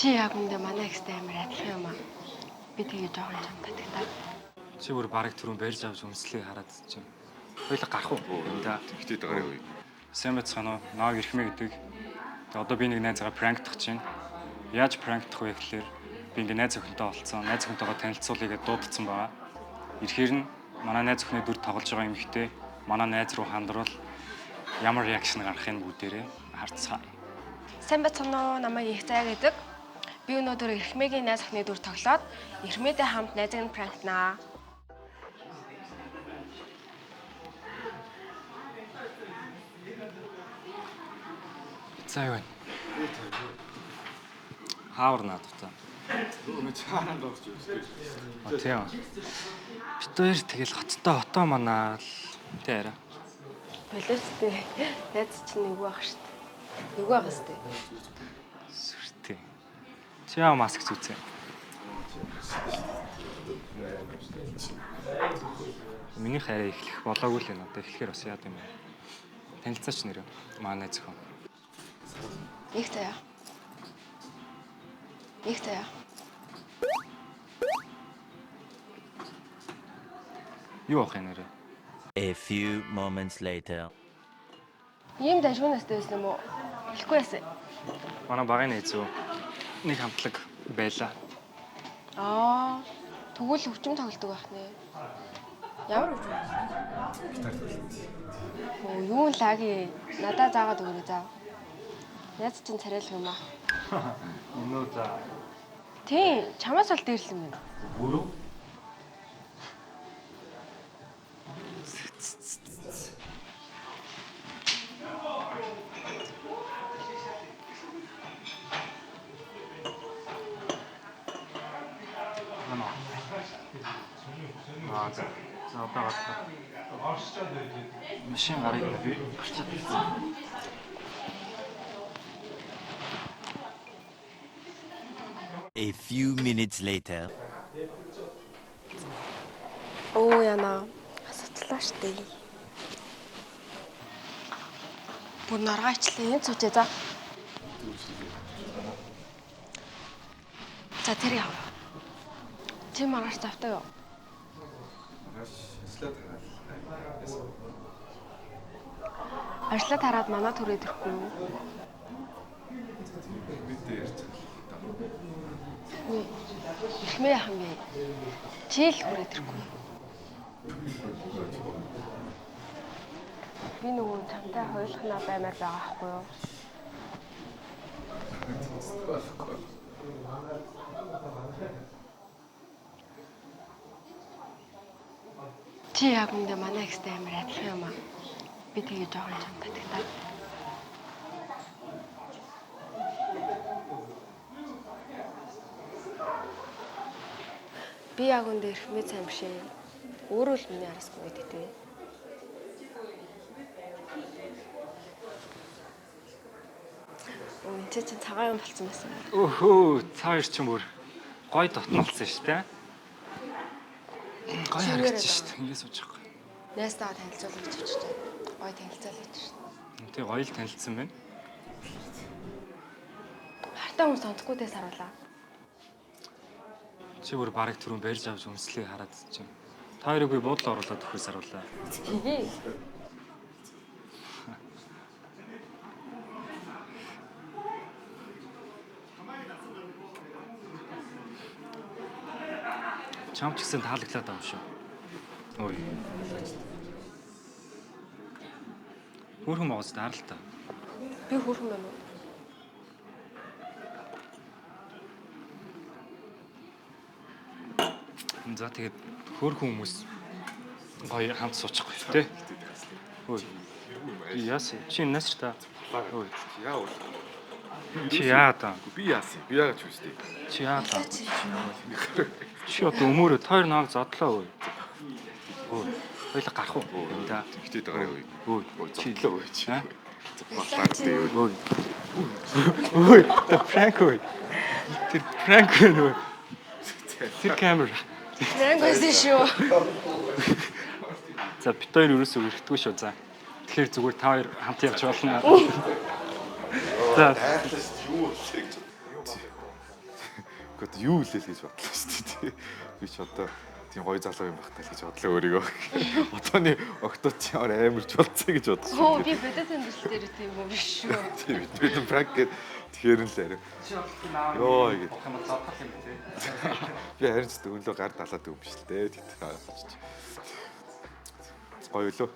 Чи яг үндэ манай ихтэй амар адилхан юм аа. Би тэгээ жоохон чамтай тагтаад. Чи бүр барыг түрүүн барьж авч үнслийг хараад чинь. Хоёул гарах уу? Да. Тэгтээ дагараа үе. Сайн байцгаана уу? Нааг ирхмээ гэдэг. Тэгээ одоо би нэг найзгаа пранктах чинь. Яаж пранктах вэ гэхлээр би ингээ найз охинтой олцсон. Найз охинтойгоо танилцуулъя гэдээ дуудсан байгаа. Ирэхээр нь манай найз охины дүр тоглож байгаа эмэгтэй манай найз руу хандвал ямар реакшн гарахыг бүгдээрээ харцгаая. Сайн байцгаана уу? Намайг их зай гэдэг. Би өнөөдөр Эрхмээгийн найз охины дүр тоглоод Эрхмээтэй хамт найзыг нь пранкнаа. За юу вэ? Хаавар наадваа. Өө чаанаад орж ирсэн. Тийм. Бид хоёр тэгэл хотоо манаа л тий арай. Болоостэй. Найз чинь нэг байх штт. Нэг байх штт. Сүртэй. Чи яа маск зүцээ. Миний хараа эхлэх болоогүй л энэ одоо эхлэхээр бас яад юм бэ? Танилцаач нэрээ. Манай зөвхөн. Их заяа. Их заяа. Юу ах нэрээ? A few moments later. Ийм дашгуунастай байсан юм уу? Хэлэхгүй байсан. Манай багын найз юу? Нэг хамтлаг байла. Тэгвэл өвчм тоглодог байх нэ. Ямар өвчм? Юу лаги надаа заагаад өгнө заа. Яаж ч царайлах юм аа. Өнөө за. Тийм, чамаас бол дээрлэн байна. Бүрүү? За одоо гатаа. Машин гарыг би гарчаад ирсэн. A few minutes later. Яна. Асуучлаа штэ. Бүр наргаачлаа энэ цуучаа за. За тэр яа. Чи маргааш тавтай юу? Ажлаа тараад манай түрээд ирэхгүй юу? Эрхмээ яхан бэ? Чи л хүрээд ирэхгүй. Би нөгөө чамтай хойлохноо баймаар байгаа аахгүй юу? Чи яг үндэ манай ихтэй амар адилхан юм аа. Би тэгээ жоохон чамтай тагтаад. Би яг үндэ Эрхмээ сайн биш ээ. Өөрөө л миний араас гүйдэг дээ. Чи цагаан юм болцсон байсан. Өөхөө, цаа ир чинь бүр гой дотнолцсон шүү дээ. Гой харагдаж шүү дээ. Ингээс сууж байгаа. Найстайгаа танилцуулах гэж очиж. Гой танилцуулах гэж шүү дээ. Тэг гоё л танилцсан байна. Хартаа хүн сонсохгүй дээс харуулаа. Чи бүр барыг түрүүн барьж авч үнслийг хараад чинь. Та хоёрыг би буудлаа оруулаад өгөхөөс харуулаа. Чам ч гэсэн таалагдлаад байгаа юм шүү. Ой. Хөрхөн байгаас даралтай. Би хөрхөн байна уу? За тэгээд хөрхөн хүмүүс гоё хамт суучихгүй тий. Ой. Яасан? Чи нас та. Ой. Яа уу? Чи яа та? Би яасан? Би яагаад ч үстэй. Чи яа та? Чи одоо өмөрөө тойр нааг задлаа ой. Ой. Хоёул гарах уу? Да. Тэгтээ дагараа үе. Ой. Чи л үе чи. Балаатай юу? Ой. Ой. Пранк ой. Тэр пранк ой. Тэр камера. Пранк шүү. За бид хоёр ерөөсөө өргөдгөө шүү за. Тэгэхээр зүгээр та хоёр хамт явж болно. За. одоо юу хэлээ гэж бодлоо шүү дээ. Би ч одоо тийм гоё залуу юм багтаа гэж бодлоо өөрийгөө. Одооны октод ч амар ч болцсон гэж бодсон. Хөө би бодит амьдрал дээр тийм юм биш шүү. Тийм бид пранк гэдэг тэгэхээр л арай. Йоо ингэ. Би харин ч өнлөө гар далаад юм биш л дээ. Тэгтээ гоё лөө.